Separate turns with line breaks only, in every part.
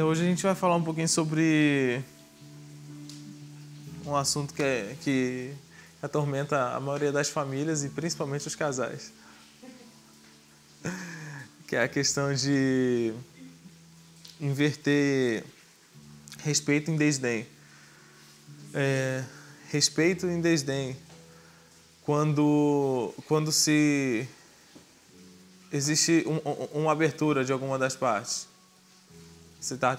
Hoje a gente vai falar um pouquinho sobre um assunto que atormenta a maioria das famílias e principalmente os casais. Que é a questão de inverter respeito em desdém. Respeito em desdém. Quando se existe uma abertura de alguma das partes. Você está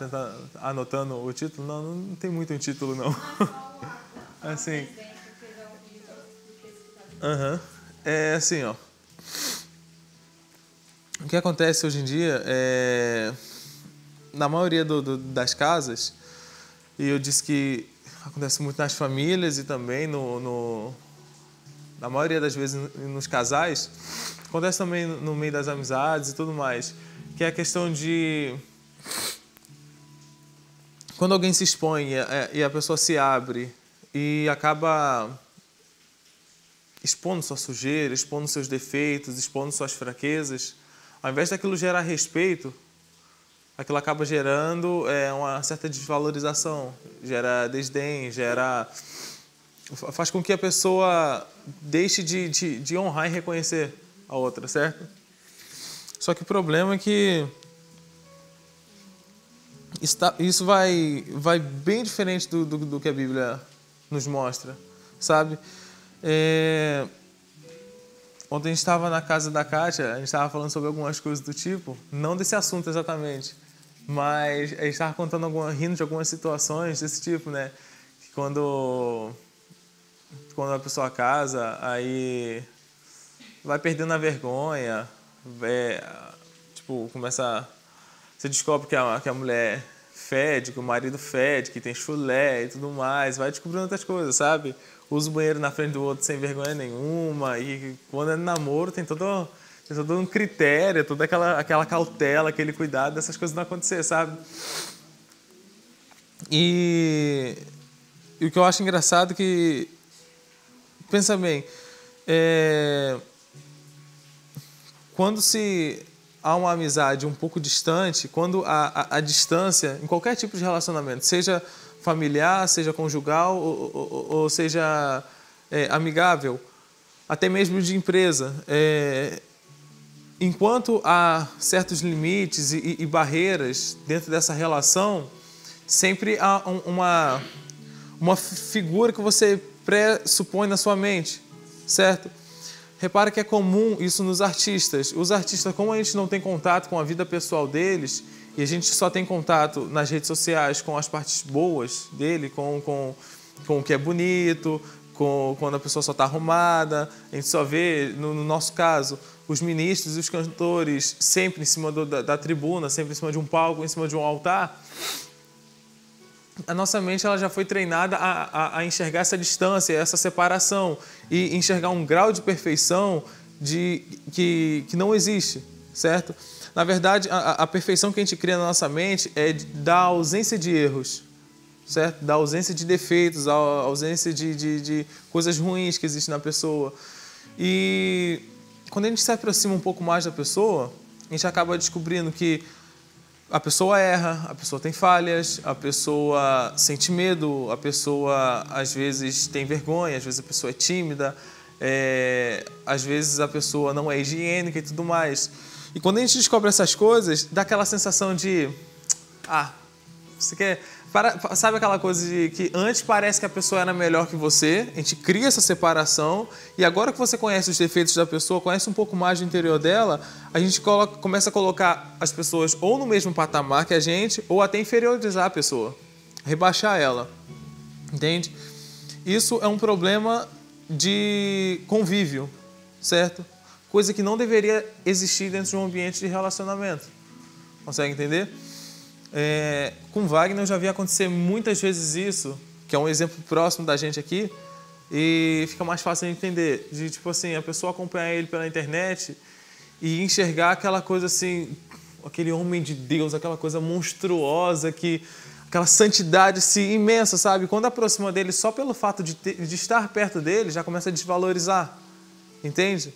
anotando o título? Não tem muito um título, não. Assim. É assim, ó. O que acontece hoje em dia na maioria das casas, e eu disse que acontece muito nas famílias e também na maioria das vezes nos casais, acontece também no meio das amizades e tudo mais, que é a questão de quando alguém se expõe e a pessoa se abre e acaba expondo sua sujeira, expondo seus defeitos, expondo suas fraquezas, ao invés daquilo gerar respeito, aquilo acaba gerando uma certa desvalorização, gera desdém, faz com que a pessoa deixe de honrar e reconhecer a outra, certo? Só que o problema é que isso vai bem diferente do que a Bíblia nos mostra, sabe? Ontem a gente estava na casa da Kátia, a gente estava falando sobre algumas coisas do tipo, não desse assunto exatamente, mas a gente estava rindo de algumas situações desse tipo, né? Que quando a pessoa casa, aí vai perdendo a vergonha, você descobre que a mulher fede, que o marido fede, que tem chulé e tudo mais, vai descobrindo outras coisas, sabe? Usa o banheiro na frente do outro sem vergonha nenhuma, e quando é namoro tem todo um critério, toda aquela cautela, aquele cuidado dessas coisas não acontecer, sabe? E o que eu acho engraçado é que, pensa bem, quando se há uma amizade um pouco distante, quando a distância, em qualquer tipo de relacionamento, seja familiar, seja conjugal ou seja amigável, até mesmo de empresa, enquanto há certos limites e barreiras dentro dessa relação, sempre há uma figura que você pressupõe na sua mente, certo? Repara que é comum isso nos artistas. Os artistas, como a gente não tem contato com a vida pessoal deles, e a gente só tem contato nas redes sociais com as partes boas dele, com o que é bonito, quando a pessoa só está arrumada, a gente só vê, no nosso caso, os ministros e os cantores sempre em cima da tribuna, sempre em cima de um palco, em cima de um altar. A nossa mente ela já foi treinada a enxergar essa distância, essa separação e enxergar um grau de perfeição que não existe, certo? Na verdade, a perfeição que a gente cria na nossa mente é da ausência de erros, certo? Da ausência de defeitos, da ausência de coisas ruins que existem na pessoa. E quando a gente se aproxima um pouco mais da pessoa, a gente acaba descobrindo que a pessoa erra, a pessoa tem falhas, a pessoa sente medo, a pessoa às vezes tem vergonha, às vezes a pessoa é tímida, às vezes a pessoa não é higiênica e tudo mais. E quando a gente descobre essas coisas, dá aquela sensação de... você quer... Sabe aquela coisa de que antes parece que a pessoa era melhor que você, a gente cria essa separação, e agora que você conhece os defeitos da pessoa, conhece um pouco mais do interior dela, a gente começa a colocar as pessoas ou no mesmo patamar que a gente, ou até inferiorizar a pessoa, rebaixar ela, entende? Isso é um problema de convívio, certo? Coisa que não deveria existir dentro de um ambiente de relacionamento. Consegue entender? Com Wagner eu já vi acontecer muitas vezes isso, que é um exemplo próximo da gente aqui, e fica mais fácil de entender, de tipo assim, a pessoa acompanhar ele pela internet e enxergar aquela coisa assim, aquele homem de Deus, aquela coisa monstruosa, aquela santidade assim, imensa, sabe? Quando aproxima dele só pelo fato de estar perto dele, já começa a desvalorizar, entende?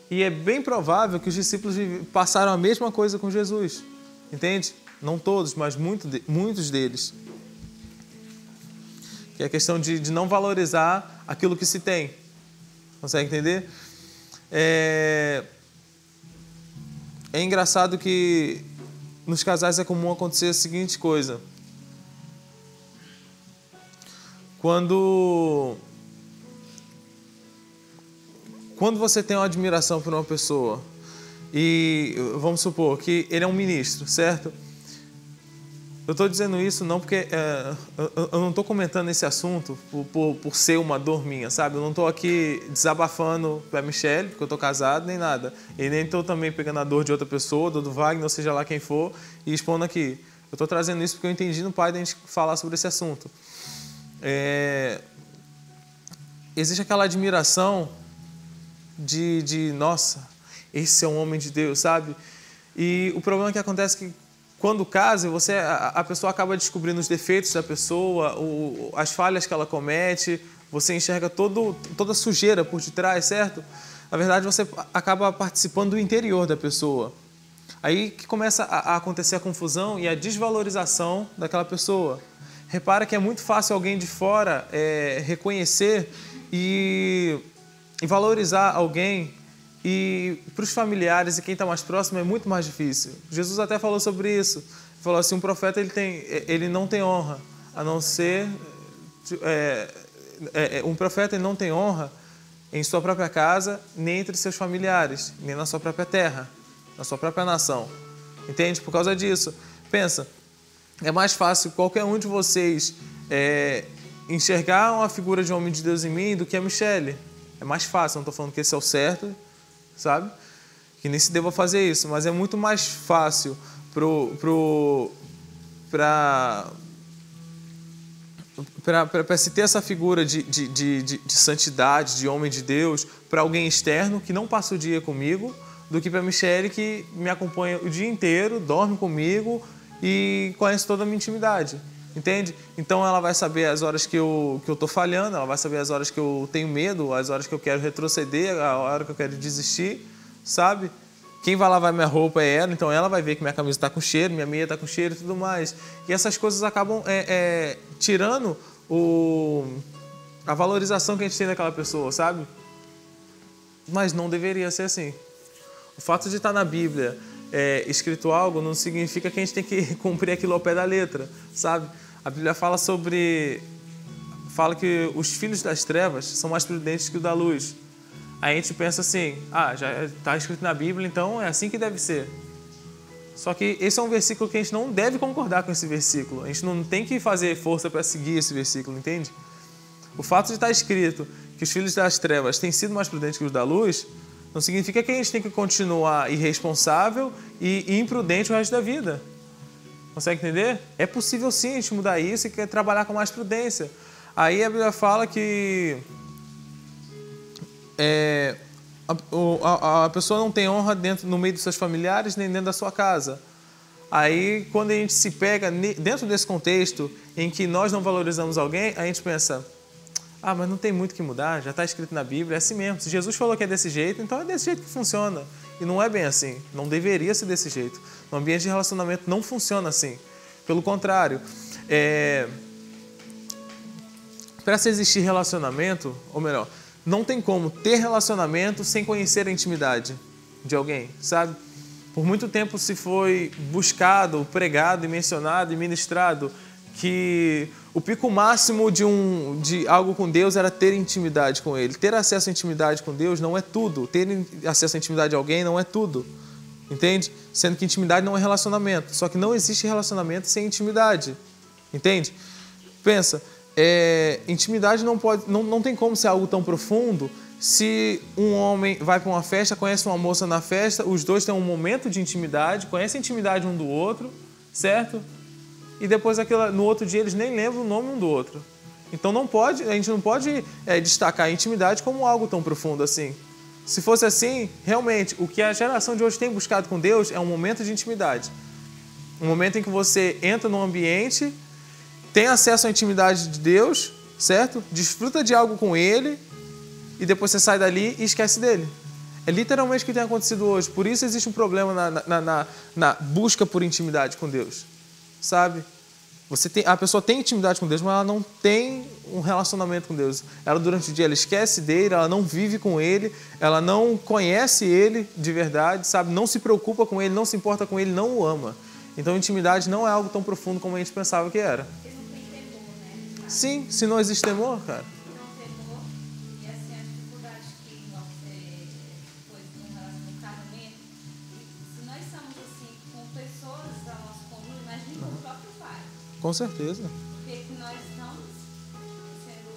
E é bem provável que os discípulos passaram a mesma coisa com Jesus, entende? Não todos, mas muitos deles. Que é a questão de não valorizar aquilo que se tem. Consegue entender? É engraçado que nos casais é comum acontecer a seguinte coisa. Quando você tem uma admiração por uma pessoa e vamos supor que ele é um ministro, certo? Eu estou dizendo isso não porque eu não estou comentando esse assunto por ser uma dor minha, sabe? Eu não estou aqui desabafando para a Michelle, porque eu estou casado, nem nada. E nem estou também pegando a dor de outra pessoa, do Wagner, ou seja lá quem for, e expondo aqui. Eu estou trazendo isso porque eu entendi no pai da gente falar sobre esse assunto. Existe aquela admiração de nossa, esse é um homem de Deus, sabe? E o problema que acontece é que quando casa, a pessoa acaba descobrindo os defeitos da pessoa, as falhas que ela comete, você enxerga toda a sujeira por detrás, certo? Na verdade, você acaba participando do interior da pessoa. Aí que começa a acontecer a confusão e a desvalorização daquela pessoa. Repara que é muito fácil alguém de fora reconhecer e valorizar alguém, e para os familiares e quem está mais próximo é muito mais difícil. Jesus até falou sobre isso. Ele falou assim, um profeta ele não tem honra, a não ser... um profeta ele não tem honra em sua própria casa, nem entre seus familiares, nem na sua própria terra, na sua própria nação. Entende? Por causa disso. Pensa, é mais fácil qualquer um de vocês enxergar uma figura de um homem de Deus em mim do que a Michelle. É mais fácil, não estou falando que esse é o certo, sabe? Que nem se deva fazer isso, mas é muito mais fácil para se ter essa figura de santidade, de homem de Deus, para alguém externo que não passa o dia comigo, do que para a Michelle que me acompanha o dia inteiro, dorme comigo e conhece toda a minha intimidade. Entende? Então ela vai saber as horas que eu estou falhando, ela vai saber as horas que eu tenho medo, as horas que eu quero retroceder, a hora que eu quero desistir, sabe? Quem vai lavar minha roupa é ela, então ela vai ver que minha camisa está com cheiro, minha meia está com cheiro e tudo mais. E essas coisas acabam tirando a valorização que a gente tem daquela pessoa, sabe? Mas não deveria ser assim. O fato de estar na Bíblia escrito algo não significa que a gente tem que cumprir aquilo ao pé da letra, sabe? A Bíblia fala que os filhos das trevas são mais prudentes que o da luz. Aí a gente pensa assim, já está escrito na Bíblia, então é assim que deve ser. Só que esse é um versículo que a gente não deve concordar com esse versículo. A gente não tem que fazer força para seguir esse versículo, entende? O fato de estar escrito que os filhos das trevas têm sido mais prudentes que os da luz, não significa que a gente tem que continuar irresponsável e imprudente o resto da vida. Consegue entender? É possível sim a gente mudar isso e quer trabalhar com mais prudência. Aí a Bíblia fala que a pessoa não tem honra no meio dos seus familiares nem dentro da sua casa. Aí quando a gente se pega dentro desse contexto em que nós não valorizamos alguém, a gente pensa, mas não tem muito o que mudar, já está escrito na Bíblia, é assim mesmo. Se Jesus falou que é desse jeito, então é desse jeito que funciona. E não é bem assim, não deveria ser desse jeito. No ambiente de relacionamento não funciona assim. Pelo contrário, para se existir relacionamento, ou melhor, não tem como ter relacionamento sem conhecer a intimidade de alguém, sabe? Por muito tempo se foi buscado, pregado e mencionado e ministrado que o pico máximo de algo com Deus era ter intimidade com Ele. Ter acesso à intimidade com Deus não é tudo. Ter acesso à intimidade de alguém não é tudo. Entende? Sendo que intimidade não é relacionamento. Só que não existe relacionamento sem intimidade. Entende? Pensa, intimidade não tem como ser algo tão profundo se um homem vai para uma festa, conhece uma moça na festa, os dois têm um momento de intimidade, conhecem a intimidade um do outro, certo? E depois no outro dia eles nem lembram o nome um do outro. Então a gente não pode destacar a intimidade como algo tão profundo assim. Se fosse assim, realmente, o que a geração de hoje tem buscado com Deus é um momento de intimidade. Um momento em que você entra num ambiente, tem acesso à intimidade de Deus, certo? Desfruta de algo com Ele e depois você sai dali e esquece dele. É literalmente o que tem acontecido hoje. Por isso existe um problema na busca por intimidade com Deus. sabe? A pessoa tem intimidade com Deus, mas ela não tem um relacionamento com Deus. Ela, durante o dia, ela esquece dele, ela não vive com ele, ela não conhece ele de verdade, sabe? Não se preocupa com ele, não se importa com ele, não o ama. Então, intimidade não é algo tão profundo como a gente pensava que era.
Porque não tem temor, né?
Sim, se não existe temor, cara.
Não temor, e assim, a dificuldade que nós depois no casamento, se nós estamos assim com pessoas da nossa convívio, imagine com o próprio pai.
Com certeza.
Porque que nós estamos sendo,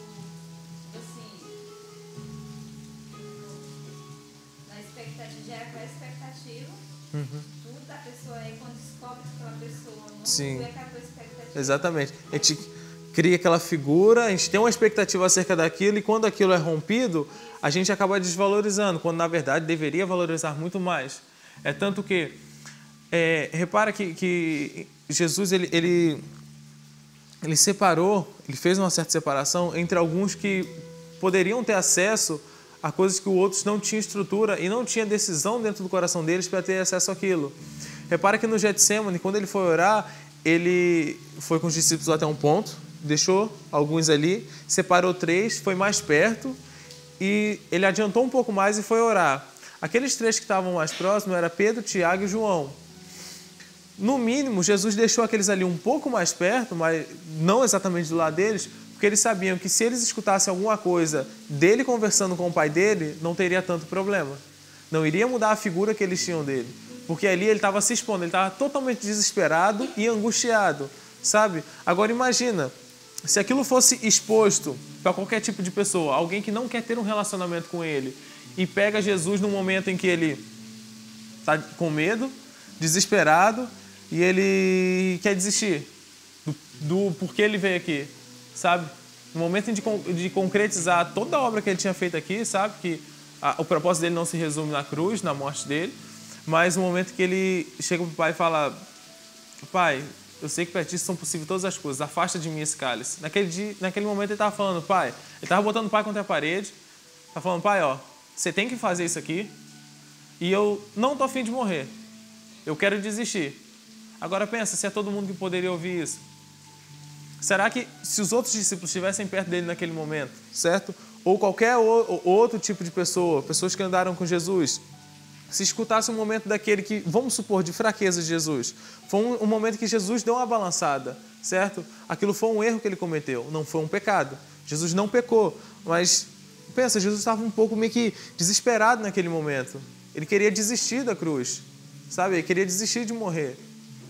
assim, na expectativa, gera aquela expectativa, tudo da pessoa aí, quando descobre que aquela pessoa não
Sim.
foi aquela expectativa.
Exatamente. A gente cria aquela figura, a gente tem uma expectativa acerca daquilo e quando aquilo é rompido, a gente acaba desvalorizando, quando na verdade deveria valorizar muito mais. É tanto que, repara que Jesus, ele separou, ele fez uma certa separação entre alguns que poderiam ter acesso a coisas que os outros não tinham estrutura e não tinha decisão dentro do coração deles para ter acesso àquilo. Repara que no Getsemane, quando ele foi orar, ele foi com os discípulos até um ponto, deixou alguns ali, separou 3, foi mais perto e ele adiantou um pouco mais e foi orar. Aqueles 3 que estavam mais próximos eram Pedro, Tiago e João. No mínimo, Jesus deixou aqueles ali um pouco mais perto, mas não exatamente do lado deles, porque eles sabiam que se eles escutassem alguma coisa dele conversando com o pai dele, não teria tanto problema. Não iria mudar a figura que eles tinham dele. Porque ali ele estava se expondo, ele estava totalmente desesperado e angustiado, sabe? Agora imagina, se aquilo fosse exposto para qualquer tipo de pessoa, alguém que não quer ter um relacionamento com ele, e pega Jesus num momento em que ele está com medo, desesperado, e ele quer desistir do porquê ele veio aqui, sabe? No momento de concretizar toda a obra que ele tinha feito aqui, sabe? Que o propósito dele não se resume na cruz, na morte dele, mas no momento que ele chega para o pai e fala: Pai, eu sei que para ti são possíveis todas as coisas, afasta de mim esse cálice. Naquele momento ele estava falando: Pai, ele estava botando o pai contra a parede, estava falando: Pai, ó, você tem que fazer isso aqui e eu não estou a fim de morrer, eu quero desistir. Agora pensa, se é todo mundo que poderia ouvir isso. Será que se os outros discípulos estivessem perto dele naquele momento, certo? Ou qualquer outro tipo de pessoa, pessoas que andaram com Jesus, se escutasse um momento daquele que, vamos supor, de fraqueza de Jesus, foi um momento que Jesus deu uma balançada, certo? Aquilo foi um erro que ele cometeu, não foi um pecado. Jesus não pecou, mas pensa, Jesus estava um pouco meio que desesperado naquele momento. Ele queria desistir da cruz, sabe? Ele queria desistir de morrer.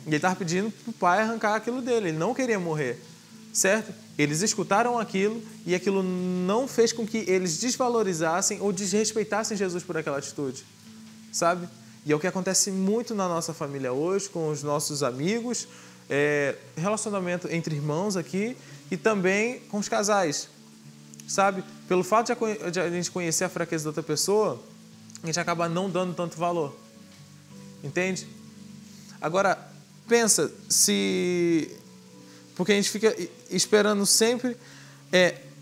E ele estava pedindo para o pai arrancar aquilo dele, ele não queria morrer, certo? Eles escutaram aquilo e aquilo não fez com que eles desvalorizassem ou desrespeitassem Jesus por aquela atitude, sabe? E é o que acontece muito na nossa família hoje, com os nossos amigos, relacionamento entre irmãos aqui e também com os casais, sabe? Pelo fato de a gente conhecer a fraqueza da outra pessoa, a gente acaba não dando tanto valor, entende? Agora, pensa se... Porque a gente fica esperando sempre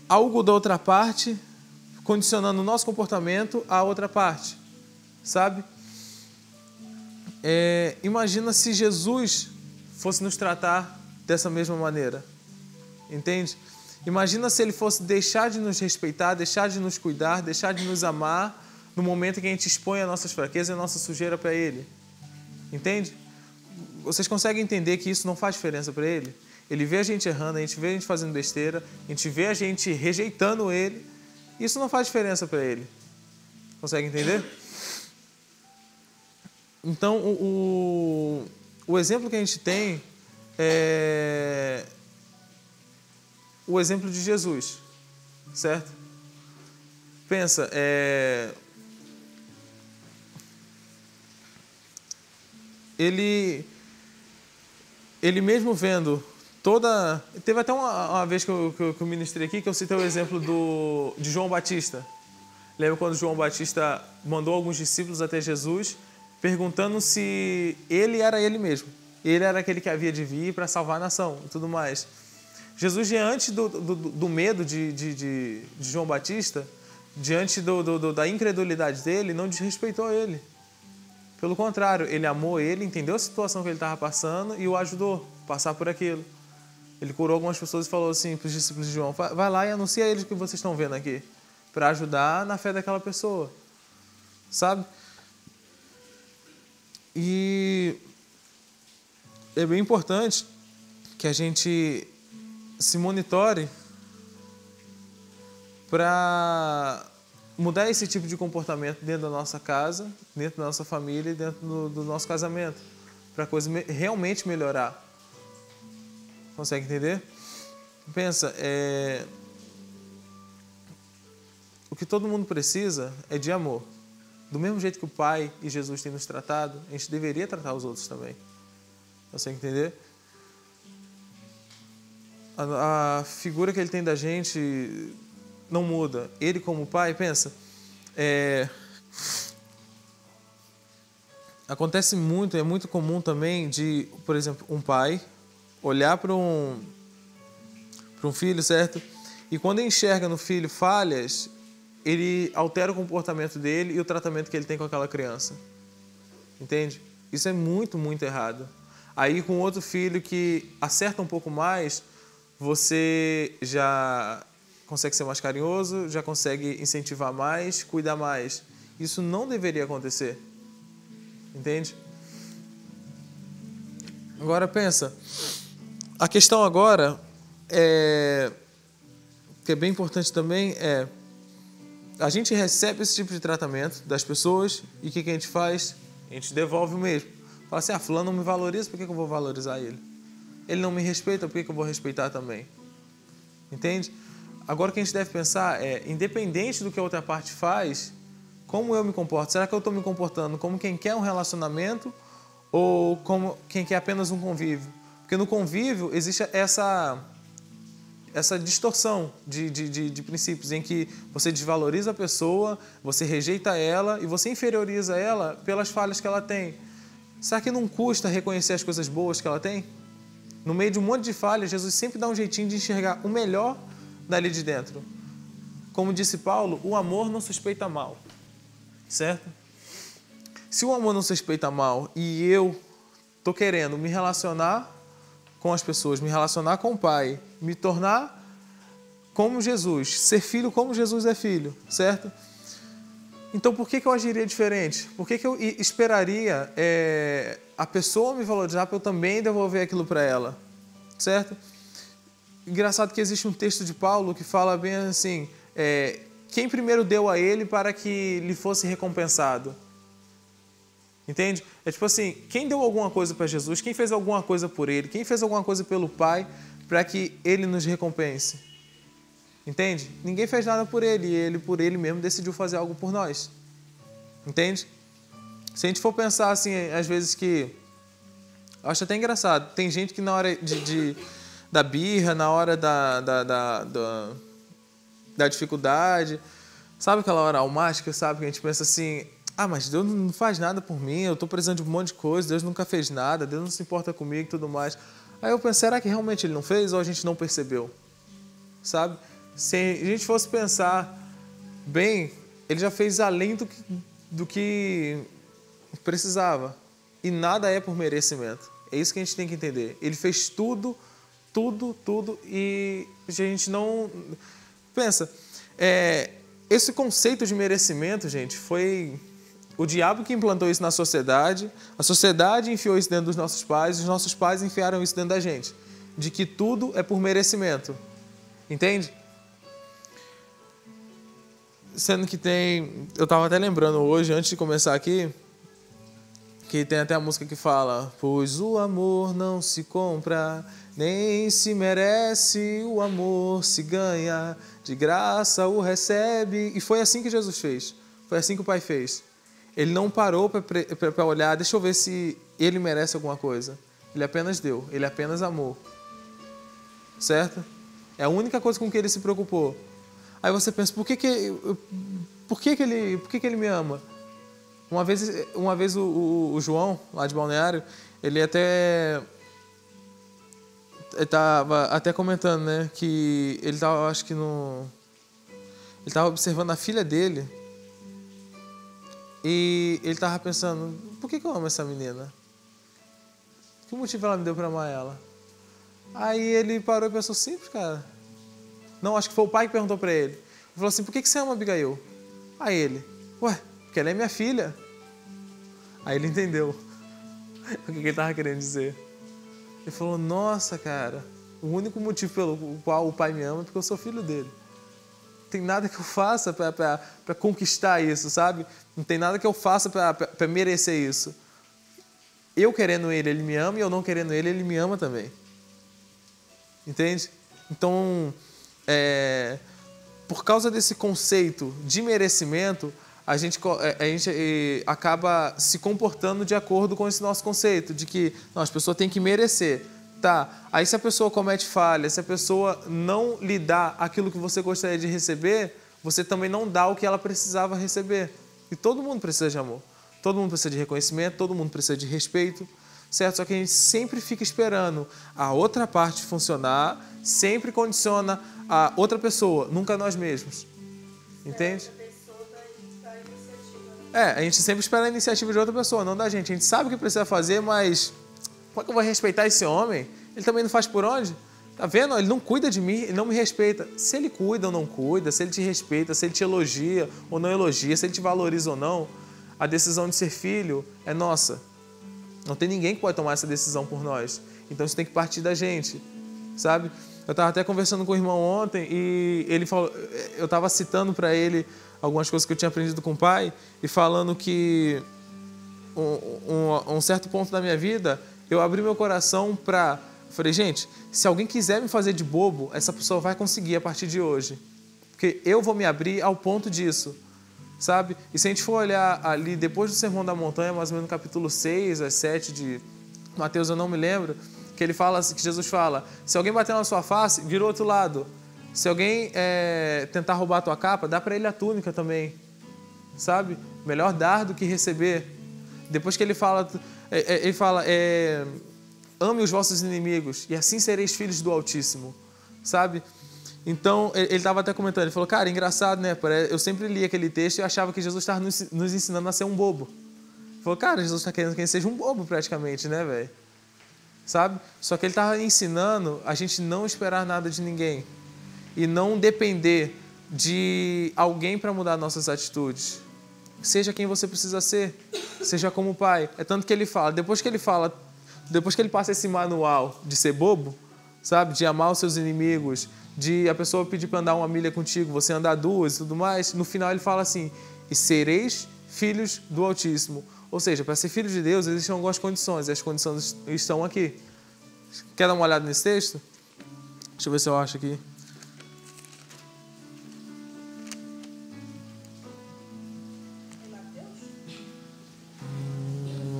algo da outra parte, condicionando o nosso comportamento à outra parte, sabe? Imagina se Jesus fosse nos tratar dessa mesma maneira, entende? Imagina se ele fosse deixar de nos respeitar, deixar de nos cuidar, deixar de nos amar no momento em que a gente expõe as nossas fraquezas e a nossa sujeira para ele, entende? Vocês conseguem entender que isso não faz diferença para ele? Ele vê a gente errando, a gente vê a gente fazendo besteira, a gente vê a gente rejeitando ele. Isso não faz diferença para ele. Consegue entender? Então, o exemplo que a gente tem é o exemplo de Jesus, certo? Pensa, ele mesmo vendo toda... Teve até uma vez que eu ministrei aqui, que eu citei o exemplo de João Batista. Lembra quando João Batista mandou alguns discípulos até Jesus, perguntando se ele era ele mesmo. Ele era aquele que havia de vir para salvar a nação e tudo mais. Jesus, diante do medo de João Batista, diante da incredulidade dele, não desrespeitou ele. Pelo contrário, ele amou ele, entendeu a situação que ele estava passando e o ajudou. passar por aquilo. Ele curou algumas pessoas e falou assim para os discípulos de João, vai lá e anuncia a eles o que vocês estão vendo aqui, para ajudar na fé daquela pessoa, sabe? E é bem importante que a gente se monitore para mudar esse tipo de comportamento dentro da nossa casa, dentro da nossa família e dentro do nosso casamento, para a coisa realmente melhorar. Consegue entender? Pensa, o que todo mundo precisa é de amor. Do mesmo jeito que o Pai e Jesus têm nos tratado, a gente deveria tratar os outros também. Consegue entender? A figura que ele tem da gente não muda. Ele como pai, pensa, acontece muito, é muito comum também de, por exemplo, um pai olhar para um filho, certo? E quando ele enxerga no filho falhas, ele altera o comportamento dele e o tratamento que ele tem com aquela criança. Entende? Isso é muito, muito errado. Aí com outro filho que acerta um pouco mais, você já consegue ser mais carinhoso, já consegue incentivar mais, cuidar mais. Isso não deveria acontecer. Entende? Agora pensa, a questão agora que é bem importante também a gente recebe esse tipo de tratamento das pessoas e o que a gente faz? A gente devolve o mesmo. Fala assim, fulano não me valoriza, por que eu vou valorizar ele? Ele não me respeita, por que eu vou respeitar também? Entende? Agora o que a gente deve pensar independente do que a outra parte faz, como eu me comporto? Será que eu estou me comportando como quem quer um relacionamento ou como quem quer apenas um convívio? Porque no convívio existe essa distorção de princípios em que você desvaloriza a pessoa, você rejeita ela e você inferioriza ela pelas falhas que ela tem. Será que não custa reconhecer as coisas boas que ela tem? No meio de um monte de falhas, Jesus sempre dá um jeitinho de enxergar o melhor dali de dentro. Como disse Paulo, o amor não suspeita mal, certo? Se o amor não suspeita mal e eu estou querendo me relacionar com as pessoas, me relacionar com o Pai, me tornar como Jesus, ser filho como Jesus é filho, certo? Então por que eu agiria diferente? Por que eu esperaria a pessoa me valorizar para eu também devolver aquilo para ela, certo? Engraçado que existe um texto de Paulo que fala bem assim, quem primeiro deu a ele para que lhe fosse recompensado? Entende? É tipo assim, quem deu alguma coisa para Jesus, quem fez alguma coisa por ele, quem fez alguma coisa pelo Pai para que ele nos recompense? Entende? Ninguém fez nada por ele e ele por ele mesmo decidiu fazer algo por nós. Entende? Se a gente for pensar assim, às vezes que... Eu acho até engraçado. Tem gente que na hora da birra, na hora da dificuldade, sabe aquela hora almática, sabe? Que a gente pensa assim, mas Deus não faz nada por mim, eu estou precisando de um monte de coisa, Deus nunca fez nada, Deus não se importa comigo e tudo mais. Aí eu penso, será que realmente Ele não fez ou a gente não percebeu? Sabe? Se a gente fosse pensar bem, Ele já fez além do que precisava. E nada é por merecimento. É isso que a gente tem que entender. Ele fez tudo e a gente não... Pensa, esse conceito de merecimento, gente, foi o diabo que implantou isso na sociedade, a sociedade enfiou isso dentro dos nossos pais, os nossos pais enfiaram isso dentro da gente, de que tudo é por merecimento. Entende? Sendo que eu estava até lembrando hoje, antes de começar aqui, que tem até a música que fala: pois o amor não se compra, nem se merece, o amor se ganha, de graça o recebe. E foi assim que Jesus fez, foi assim que o Pai fez. Ele não parou para olhar, deixa eu ver se ele merece alguma coisa. Ele apenas deu, ele apenas amou. Certo? É a única coisa com que ele se preocupou. Aí você pensa, por que ele me ama? Uma vez o João, lá de Balneário, ele estava até comentando, né, que ele estava, acho que ele estava observando a filha dele e ele estava pensando, por que eu amo essa menina? Que motivo ela me deu para amar ela? Aí ele parou e pensou, simples, cara. Não, acho que foi o pai que perguntou para ele. Ele falou assim, por que você ama Abigail? Aí ele, ué, porque ela é minha filha. Aí ele entendeu o que ele estava querendo dizer. Ele falou, nossa, cara, o único motivo pelo qual o pai me ama é porque eu sou filho dele. Não tem nada que eu faça para conquistar isso, sabe? Não tem nada que eu faça para merecer isso. Eu querendo ele, ele me ama, e eu não querendo ele, ele me ama também. Entende? Então, por causa desse conceito de merecimento, a gente acaba se comportando de acordo com esse nosso conceito, de que não, as pessoas têm que merecer. Tá, aí se a pessoa comete falha, se a pessoa não lhe dá aquilo que você gostaria de receber, você também não dá o que ela precisava receber. E todo mundo precisa de amor, todo mundo precisa de reconhecimento, todo mundo precisa de respeito, certo? Só que a gente sempre fica esperando a outra parte funcionar, sempre condiciona a outra pessoa, nunca nós mesmos. Entende? A gente sempre espera a iniciativa de outra pessoa, não da gente. A gente sabe o que precisa fazer, mas como é que eu vou respeitar esse homem? Ele também não faz por onde? Tá vendo? Ele não cuida de mim, ele não me respeita. Se ele cuida ou não cuida, se ele te respeita, se ele te elogia ou não elogia, se ele te valoriza ou não, a decisão de ser filho é nossa. Não tem ninguém que pode tomar essa decisão por nós. Então isso tem que partir da gente, sabe? Eu estava até conversando com o irmão ontem e ele falou, eu estava citando para ele algumas coisas que eu tinha aprendido com o pai e falando que um certo ponto da minha vida eu abri meu coração para... Falei, gente, se alguém quiser me fazer de bobo, essa pessoa vai conseguir a partir de hoje. Porque eu vou me abrir ao ponto disso, sabe? E se a gente for olhar ali, depois do Sermão da Montanha, mais ou menos no capítulo 6, às 7 de Mateus, eu não me lembro, que ele fala, que Jesus fala, se alguém bater na sua face, vira o outro lado. Se alguém tentar roubar a tua capa, dá para ele a túnica também, sabe? Melhor dar do que receber. Depois que ele fala, ame os vossos inimigos e assim sereis filhos do Altíssimo, sabe? Então, ele estava até comentando, ele falou, cara, engraçado, né? Eu sempre li aquele texto e achava que Jesus estava nos ensinando a ser um bobo. Ele falou, cara, Jesus está querendo que a gente seja um bobo praticamente, né, velho? Sabe? Só que ele estava ensinando a gente não esperar nada de ninguém e não depender de alguém para mudar nossas atitudes. Seja quem você precisa ser, seja como o pai. É tanto que ele fala, depois que ele passa esse manual de ser bobo, sabe? De amar os seus inimigos, de a pessoa pedir para andar uma milha contigo, você andar duas e tudo mais, no final ele fala assim, e sereis filhos do Altíssimo. Ou seja, para ser filho de Deus existem algumas condições, e as condições estão aqui. Quer dar uma olhada nesse texto? Deixa eu ver se eu acho aqui.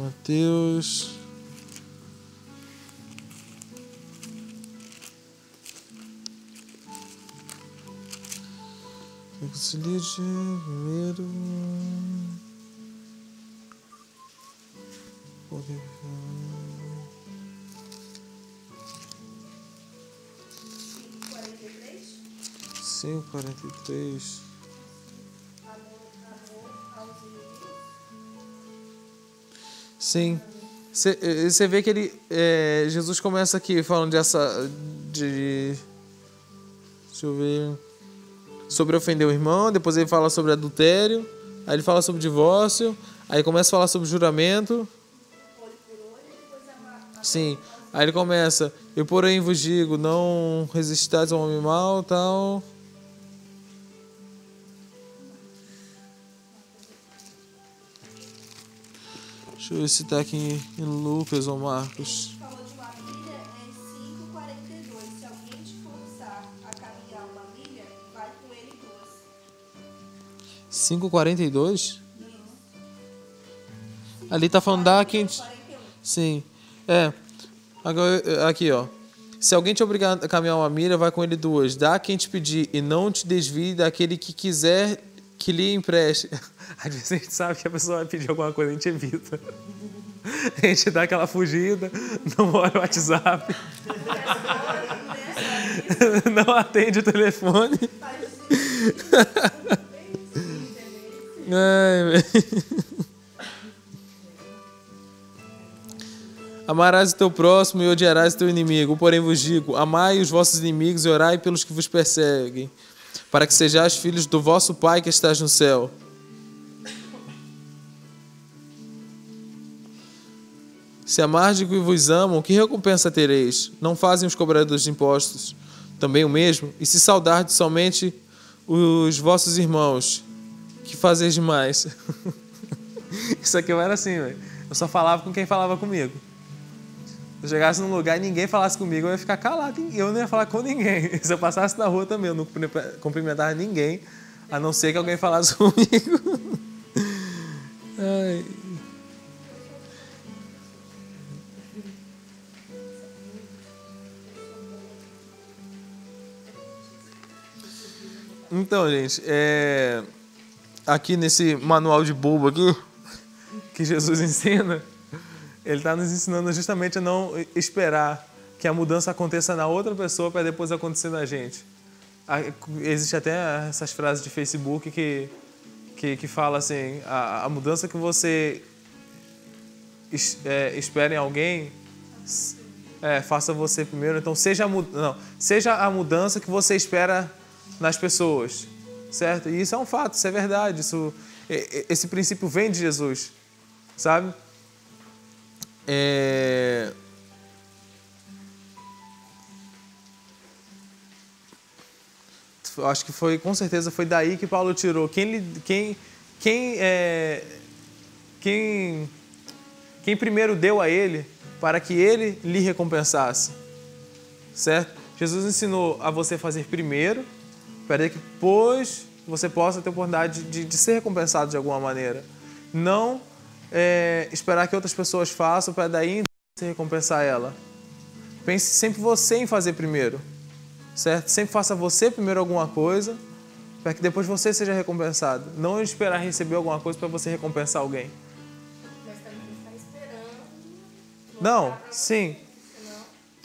Mateus. Primeiro. Sim, 43. Sim. Você vê que Jesus começa aqui falando deixa eu ver, sobre ofender o irmão, depois ele fala sobre adultério, aí ele fala sobre divórcio, aí começa a falar sobre juramento. Sim. Aí ele começa, eu porém vos digo, não resistais ao homem mau, tal. Deixa eu ver se está aqui em Lucas ou Marcos.
Falou de uma milha em 5,42. Se alguém te forçar a caminhar uma milha, vai com ele
2. 5,42? Ali está falando da quem... Sim. Agora, aqui, ó. Se alguém te obrigar a caminhar uma milha, vai com ele 2. Dá a quem te pedir e não te desvie daquele que quiser que lhe empreste. Às vezes a gente sabe que a pessoa vai pedir alguma coisa, a gente evita. A gente dá aquela fugida, não olha o WhatsApp, não atende o telefone. Amarás o teu próximo e odiarás o teu inimigo. Porém vos digo, amai os vossos inimigos e orai pelos que vos perseguem, para que sejais filhos do vosso Pai que estás no céu. Se amardes o que vos amam, que recompensa tereis? Não fazem os cobradores de impostos também o mesmo? E se saudardes somente os vossos irmãos, que fazeis demais? Isso aqui eu era assim, velho. Eu só falava com quem falava comigo. Se eu chegasse num lugar e ninguém falasse comigo, eu ia ficar calado. Eu não ia falar com ninguém. Se eu passasse na rua também, eu não cumprimentava ninguém, a não ser que alguém falasse comigo. Ai. Então, gente, aqui nesse manual de bobo aqui, que Jesus ensina, ele está nos ensinando justamente a não esperar que a mudança aconteça na outra pessoa para depois acontecer na gente. Existe até essas frases de Facebook que fala assim, a mudança que você espera em alguém, faça você primeiro. Então, seja a mudança que você espera nas pessoas, certo? E isso é um fato, isso é verdade. Esse princípio vem de Jesus, sabe? Acho que com certeza foi daí que Paulo tirou. Quem primeiro deu a ele para que ele lhe recompensasse, certo? Jesus ensinou a você fazer primeiro, para que depois você possa ter a oportunidade de ser recompensado de alguma maneira. Não esperar que outras pessoas façam para daí você recompensar ela. Pense sempre você em fazer primeiro, certo? Sempre faça você primeiro alguma coisa, para que depois você seja recompensado. Não esperar receber alguma coisa para você recompensar alguém.
Mas também está esperando.
Não, sim.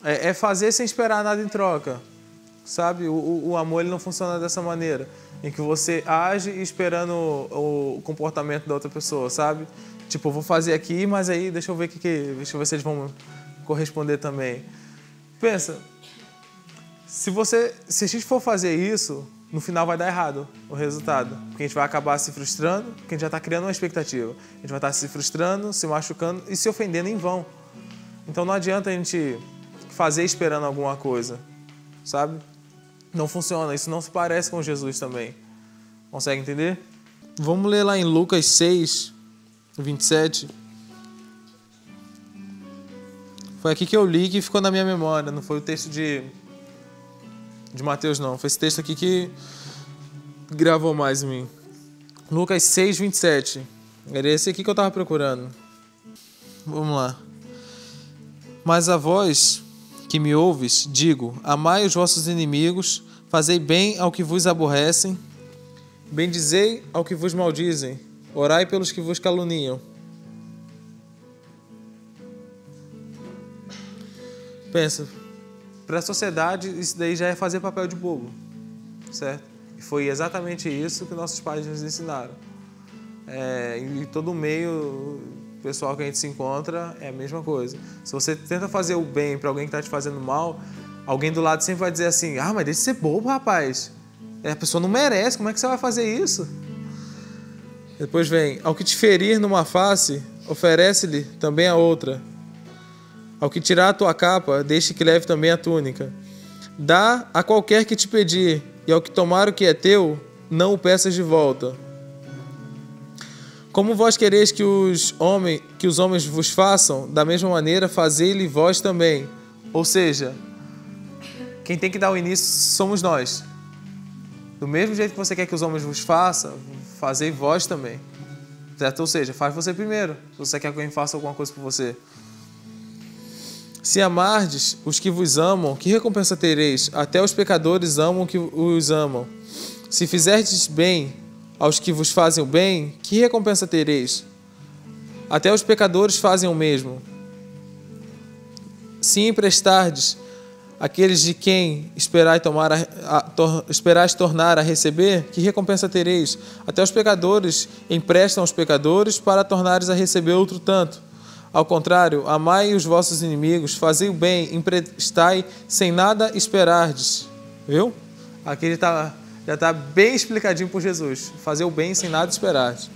É fazer sem esperar nada em troca. Sabe? O amor ele não funciona dessa maneira, em que você age esperando o comportamento da outra pessoa, sabe? Tipo, eu vou fazer aqui, mas aí deixa eu ver deixa eu ver se eles vão corresponder também. Pensa, se a gente for fazer isso, no final vai dar errado o resultado, porque a gente vai acabar se frustrando, porque a gente já está criando uma expectativa. A gente vai estar se frustrando, se machucando e se ofendendo em vão. Então não adianta a gente fazer esperando alguma coisa, sabe? Não funciona, isso não se parece com Jesus também. Consegue entender? Vamos ler lá em Lucas 6, 27. Foi aqui que eu li que ficou na minha memória, não foi o texto de Mateus não, foi esse texto aqui que gravou mais em mim. Lucas 6, 27. Era esse aqui que eu estava procurando. Vamos lá. Mas a vós que me ouves, digo, amai os vossos inimigos, fazei bem ao que vos aborrecem, bendizei ao que vos maldizem, orai pelos que vos caluniam. Pensa, para a sociedade isso daí já é fazer papel de bobo, certo? E foi exatamente isso que nossos pais nos ensinaram. Em todo o meio pessoal que a gente se encontra é a mesma coisa. Se você tenta fazer o bem para alguém que está te fazendo mal, alguém do lado sempre vai dizer assim, mas deixa de ser bobo, rapaz. A pessoa não merece, como é que você vai fazer isso? Depois vem, ao que te ferir numa face, oferece-lhe também a outra. Ao que tirar a tua capa, deixe que leve também a túnica. Dá a qualquer que te pedir, e ao que tomar o que é teu, não o peças de volta. Como vós quereis que os homens vos façam, da mesma maneira fazei-lhe vós também. Ou seja, quem tem que dar o início somos nós. Do mesmo jeito que você quer que os homens vos façam, fazei vós também. Certo? Ou seja, faz você primeiro, se você quer que alguém faça alguma coisa por você. Se amardes os que vos amam, que recompensa tereis? Até os pecadores amam que os amam. Se fizerdes bem aos que vos fazem o bem, que recompensa tereis? Até os pecadores fazem o mesmo. Se emprestardes aqueles de quem esperais tornar a receber, que recompensa tereis? Até os pecadores emprestam aos pecadores para tornares a receber outro tanto. Ao contrário, amai os vossos inimigos, fazei o bem, emprestai sem nada esperardes. Viu? Aqui ele já está bem explicadinho por Jesus. Fazer o bem sem nada esperardes.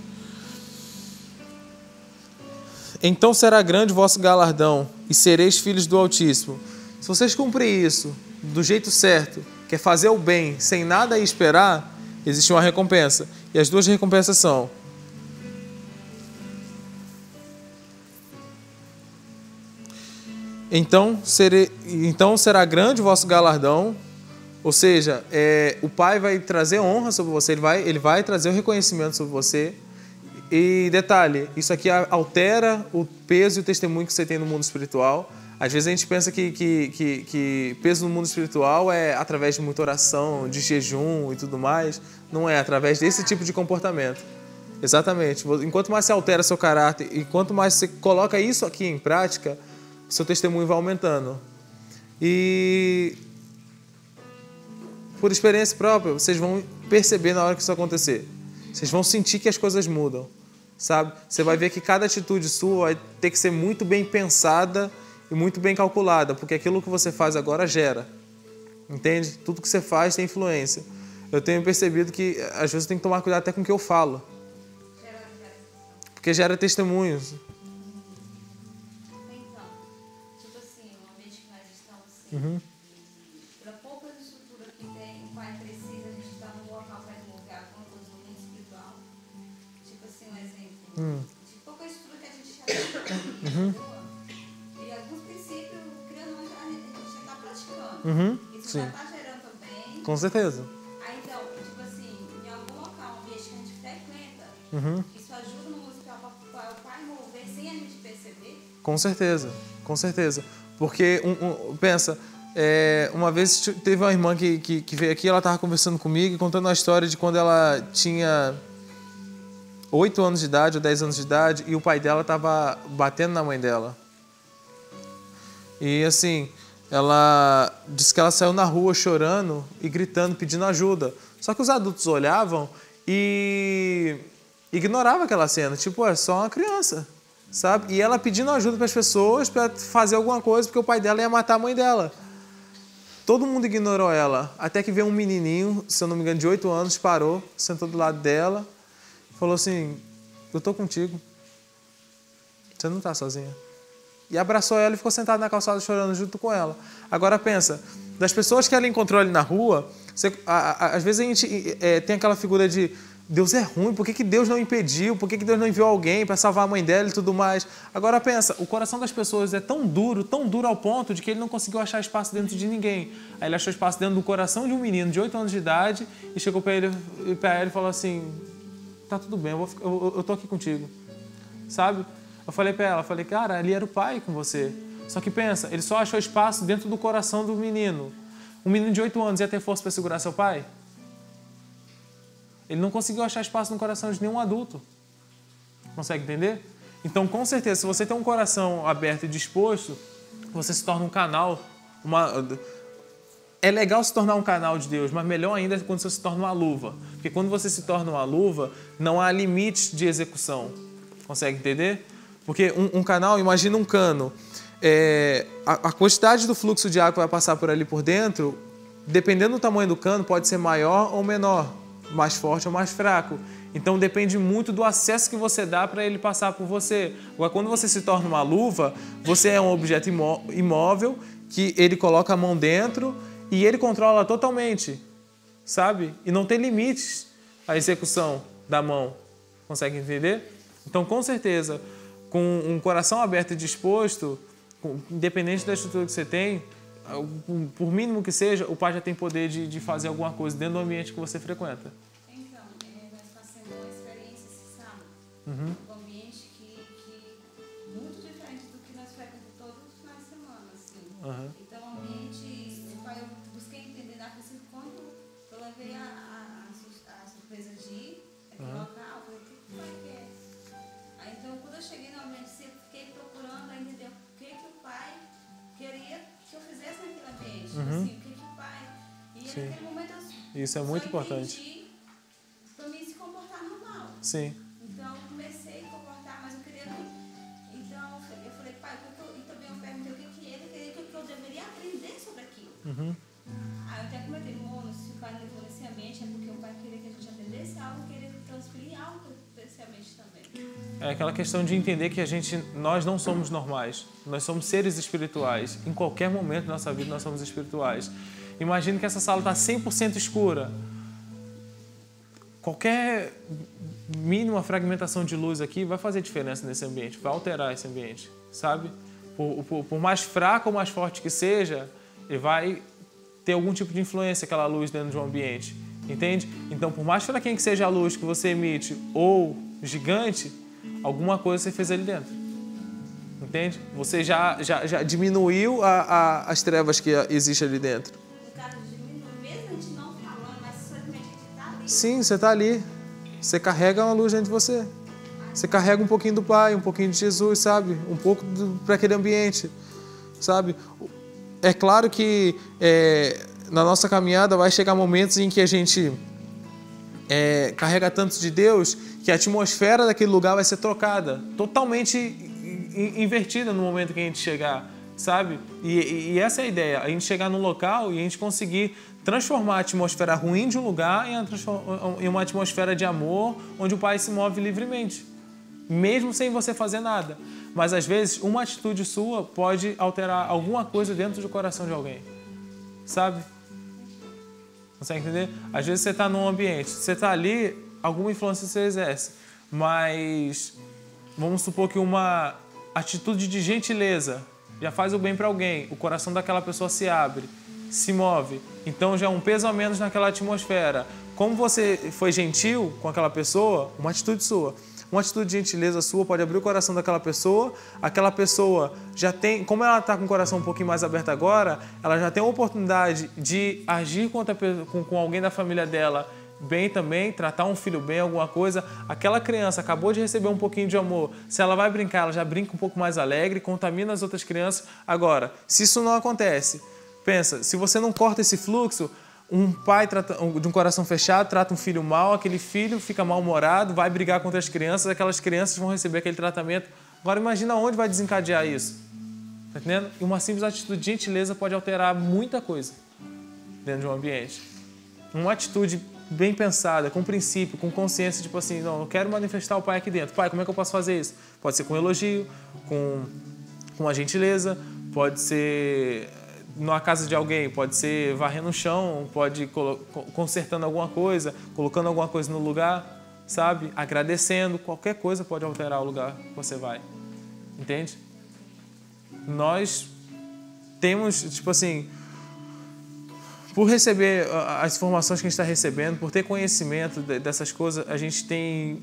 Então será grande o vosso galardão e sereis filhos do Altíssimo. Se vocês cumprirem isso do jeito certo, que é fazer o bem sem nada esperar, existe uma recompensa. E as duas recompensas são: então será grande o vosso galardão, ou seja, o Pai vai trazer honra sobre você, ele vai trazer o reconhecimento sobre você. E detalhe, isso aqui altera o peso e o testemunho que você tem no mundo espiritual. Às vezes a gente pensa que peso no mundo espiritual é através de muita oração, de jejum e tudo mais. Não é, através desse tipo de comportamento. Exatamente. Enquanto mais você altera seu caráter e quanto mais você coloca isso aqui em prática, seu testemunho vai aumentando. E por experiência própria, vocês vão perceber na hora que isso acontecer. Vocês vão sentir que as coisas mudam, sabe? Você vai ver que cada atitude sua vai ter que ser muito bem pensada e muito bem calculada, porque aquilo que você faz agora gera. Entende? Tudo que você faz tem influência. Eu tenho percebido que às vezes eu tenho que tomar cuidado até com o que eu falo. Porque gera testemunhos.
Então, tipo assim, uma vez que nós estamos assim, pela pouca estrutura que tem, o Pai precisa, a gente está num local para divulgar alguma coisa no mundo espiritual. Tipo assim, um exemplo. De pouca estrutura que a gente já tem. E alguns princípios, criando uma a gente já está praticando. Isso já está gerando também.
Com certeza.
Aí então, tipo assim, em algum local, um ambiente que a gente frequenta, isso ajuda no mundo espiritual para o Pai mover sem a gente perceber.
Com certeza, com certeza. Porque, pensa, uma vez teve uma irmã que veio aqui, ela estava conversando comigo e contando a história de quando ela tinha 8 anos de idade ou 10 anos de idade e o pai dela estava batendo na mãe dela. E assim, ela disse que ela saiu na rua chorando e gritando, pedindo ajuda. Só que os adultos olhavam e ignoravam aquela cena. Tipo, é só uma criança, sabe? E ela pedindo ajuda para as pessoas para fazer alguma coisa porque o pai dela ia matar a mãe dela. Todo mundo ignorou ela. Até que veio um menininho, se eu não me engano, de 8 anos, parou, sentou do lado dela e falou assim: eu tô contigo. Você não tá sozinha. E abraçou ela e ficou sentado na calçada chorando junto com ela. Agora pensa, das pessoas que ela encontrou ali na rua, às vezes a gente tem aquela figura de Deus é ruim, por que Deus não impediu? Por que Deus não enviou alguém para salvar a mãe dela e tudo mais? Agora pensa, o coração das pessoas é tão duro ao ponto de que ele não conseguiu achar espaço dentro de ninguém. Aí ele achou espaço dentro do coração de um menino de 8 anos de idade e chegou para ele e falou assim: tá tudo bem, eu tô aqui contigo. Sabe? Eu falei para ela, cara, ali era o pai com você. Só que pensa, ele só achou espaço dentro do coração do menino. Um menino de 8 anos ia ter força para segurar seu pai? Ele não conseguiu achar espaço no coração de nenhum adulto. Consegue entender? Então, com certeza, se você tem um coração aberto e disposto, você se torna um canal. É legal se tornar um canal de Deus, mas melhor ainda é quando você se torna uma luva. Porque quando você se torna uma luva, não há limites de execução. Consegue entender? Porque um canal, imagina um cano. A quantidade do fluxo de água que vai passar por ali por dentro, dependendo do tamanho do cano, pode ser maior ou menor, mais forte ou mais fraco. Então depende muito do acesso que você dá para ele passar por você. Agora, quando você se torna uma luva, você é um objeto imóvel que ele coloca a mão dentro e ele controla totalmente, sabe? E não tem limites à execução da mão. Consegue entender? Então, com certeza, com um coração aberto e disposto, independente da estrutura que você tem, por mínimo que seja, o pai já tem poder de fazer alguma coisa dentro do ambiente que você frequenta.
Então, nós passamos uma experiência esse sábado, um ambiente que muito diferente do que nós frequentamos todos os finais de semana, assim. Então, o ambiente, eu busquei entender na princípio quando eu levei a surpresa de ir aquele local, eu falei, o que vai querer? Aí, então, quando eu cheguei no ambiente, fiquei procurando entender o que o pai queria que eu fizesse naquele ambiente. Tipo assim, o que o pai... E naquele momento eu
Isso é muito importante.
entendi para mim se comportar normal.
Sim.
Então eu comecei a comportar, mas eu queria... Então eu Eu até comentei, se o pai não entrou nesse ambiente é porque o pai queria que a gente atendesse algo e queria transferir algo desse ambiente também.
É aquela questão de entender que nós não somos normais, nós somos seres espirituais. Em qualquer momento da nossa vida nós somos espirituais. Imagine que essa sala está 100% escura. Qualquer mínima fragmentação de luz aqui vai fazer diferença nesse ambiente, vai alterar esse ambiente, sabe? Por mais fraco ou mais forte que seja, ele vai ter algum tipo de influência aquela luz dentro de um ambiente, entende? Então, por mais fraquinha que seja a luz que você emite ou gigante, alguma coisa você fez ali dentro, entende? Você já diminuiu as trevas que existem ali dentro.
No caso, diminui, mesmo a gente não falando, mas simplesmente a gente está ali.
Sim, você está ali. Você carrega uma luz dentro de você. Você carrega um pouquinho do Pai, um pouquinho de Jesus, sabe? Um pouco para aquele ambiente, sabe? É claro que na nossa caminhada vai chegar momentos em que a gente carrega tanto de Deus que a atmosfera daquele lugar vai ser trocada, totalmente invertida no momento que a gente chegar, sabe? E essa é a ideia, a gente chegar num local e a gente conseguir transformar a atmosfera ruim de um lugar em uma atmosfera de amor, onde o Pai se move livremente, mesmo sem você fazer nada. Mas às vezes uma atitude sua pode alterar alguma coisa dentro do coração de alguém, sabe? Consegue entender? Às vezes você está num ambiente, você está ali, alguma influência você exerce, mas vamos supor que uma atitude de gentileza já faz o bem para alguém, o coração daquela pessoa se abre, se move, então já é um peso a menos naquela atmosfera. Como você foi gentil com aquela pessoa, uma atitude sua, uma atitude de gentileza sua pode abrir o coração daquela pessoa. Aquela pessoa já tem, como ela está com o coração um pouquinho mais aberto agora, ela já tem a oportunidade de agir com alguém da família dela bem também, tratar um filho bem, alguma coisa. Aquela criança acabou de receber um pouquinho de amor. Se ela vai brincar, ela já brinca um pouco mais alegre, contamina as outras crianças. Agora, se isso não acontece, pensa, se você não corta esse fluxo, um pai de um coração fechado trata um filho mal, aquele filho fica mal-humorado, vai brigar contra as crianças, aquelas crianças vão receber aquele tratamento. Agora imagina onde vai desencadear isso. Tá entendendo? E uma simples atitude de gentileza pode alterar muita coisa dentro de um ambiente. Uma atitude bem pensada, com princípio, com consciência, tipo assim, não, eu quero manifestar o Pai aqui dentro. Pai, como é que eu posso fazer isso? Pode ser com elogio, com uma gentileza, pode ser na casa de alguém, pode ser varrendo o chão, pode consertando alguma coisa, colocando alguma coisa no lugar, sabe? Agradecendo, qualquer coisa pode alterar o lugar que você vai. Entende? Nós temos, tipo assim, por receber as informações que a gente está recebendo, por ter conhecimento dessas coisas, a gente tem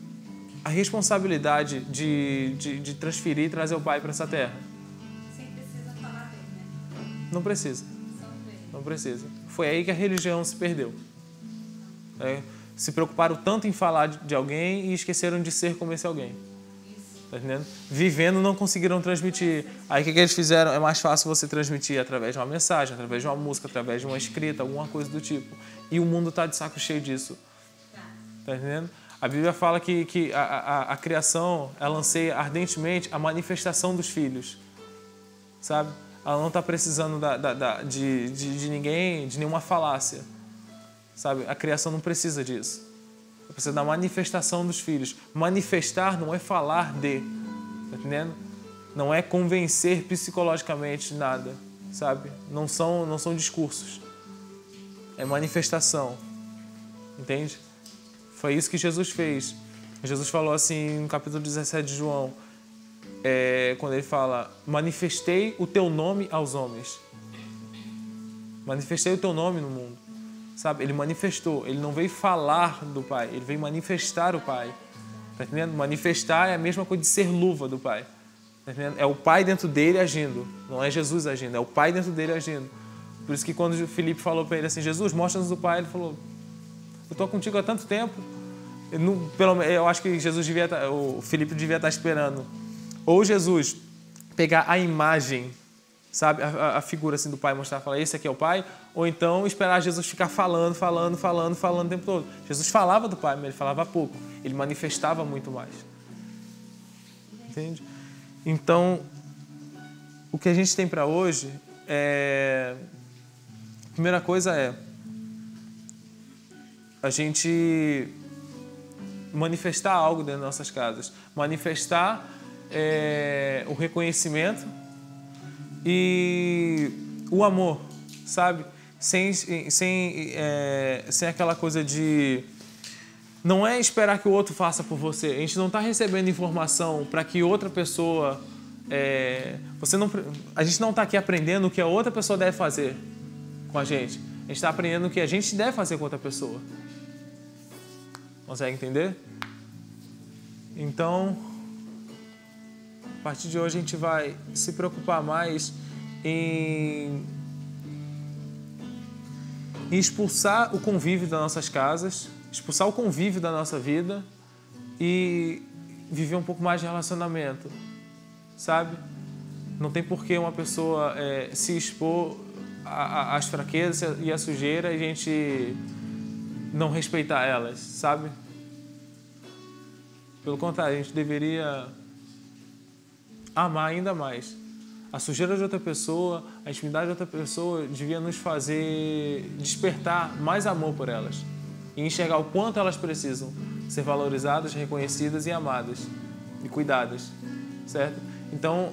a responsabilidade de transferir e trazer o Pai para essa terra. Não precisa. Não precisa. Foi aí que a religião se perdeu. Se preocuparam tanto em falar de alguém e esqueceram de ser como esse alguém. Tá entendendo? Vivendo, não conseguiram transmitir. Aí o que eles fizeram? É mais fácil você transmitir através de uma mensagem, através de uma música, através de uma escrita, alguma coisa do tipo. E o mundo está de saco cheio disso. Tá entendendo? A Bíblia fala que a criação, ela anseia ardentemente a manifestação dos filhos. Sabe? Ela não está precisando de ninguém, de nenhuma falácia. Sabe? A criação não precisa disso. Ela precisa da manifestação dos filhos. Manifestar não é falar de. Tá entendendo? Não é convencer psicologicamente nada. Sabe? Não são discursos. É manifestação. Entende? Foi isso que Jesus fez. Jesus falou assim no capítulo 17 de João. Quando ele fala, manifestei o teu nome aos homens. Manifestei o teu nome no mundo. Sabe? Ele manifestou. Ele não veio falar do Pai. Ele veio manifestar o Pai. Tá entendendo? Manifestar é a mesma coisa de ser luva do Pai. Tá entendendo? É o Pai dentro dele agindo. Não é Jesus agindo. É o Pai dentro dele agindo. Por isso que quando o Filipe falou para ele assim, Jesus, mostra-nos o Pai. Ele falou, eu estou contigo há tanto tempo. Eu acho que o Filipe devia estar esperando. Ou Jesus pegar a imagem, sabe, a figura assim do Pai, mostrar, falar, esse aqui é o Pai, ou então esperar Jesus ficar falando o tempo todo. Jesus falava do Pai, mas ele falava pouco, ele manifestava muito mais. Entende? Então, o que a gente tem para hoje é primeira coisa é a gente manifestar algo dentro das nossas casas. Manifestar o reconhecimento e o amor, sabe? Sem aquela coisa de... Não é esperar que o outro faça por você. A gente não está recebendo informação para que outra pessoa... a gente não está aqui aprendendo o que a outra pessoa deve fazer com a gente. A gente está aprendendo o que a gente deve fazer com outra pessoa. Consegue entender? Então, a partir de hoje a gente vai se preocupar mais em expulsar o convívio das nossas casas, expulsar o convívio da nossa vida e viver um pouco mais de relacionamento, sabe? Não tem por que uma pessoa se expor às fraquezas e à sujeira e a gente não respeitar elas, sabe? Pelo contrário, a gente deveria amar ainda mais. A sujeira de outra pessoa, a intimidade de outra pessoa devia nos fazer despertar mais amor por elas e enxergar o quanto elas precisam ser valorizadas, reconhecidas e amadas e cuidadas, certo? Então,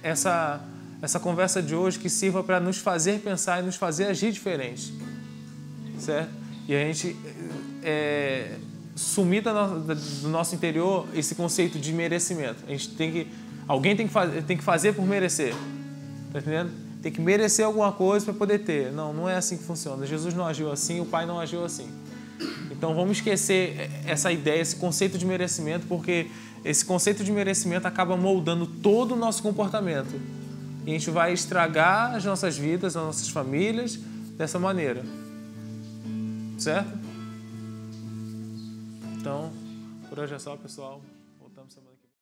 essa conversa de hoje que sirva para nos fazer pensar e nos fazer agir diferente, certo? E a gente sumir do nosso interior esse conceito de merecimento. Alguém tem que fazer por merecer, tá entendendo? Tem que merecer alguma coisa para poder ter. Não é assim que funciona. Jesus não agiu assim, o Pai não agiu assim. Então vamos esquecer essa ideia, esse conceito de merecimento, porque esse conceito de merecimento acaba moldando todo o nosso comportamento. E a gente vai estragar as nossas vidas, as nossas famílias dessa maneira. Certo? Então, por hoje é só, pessoal.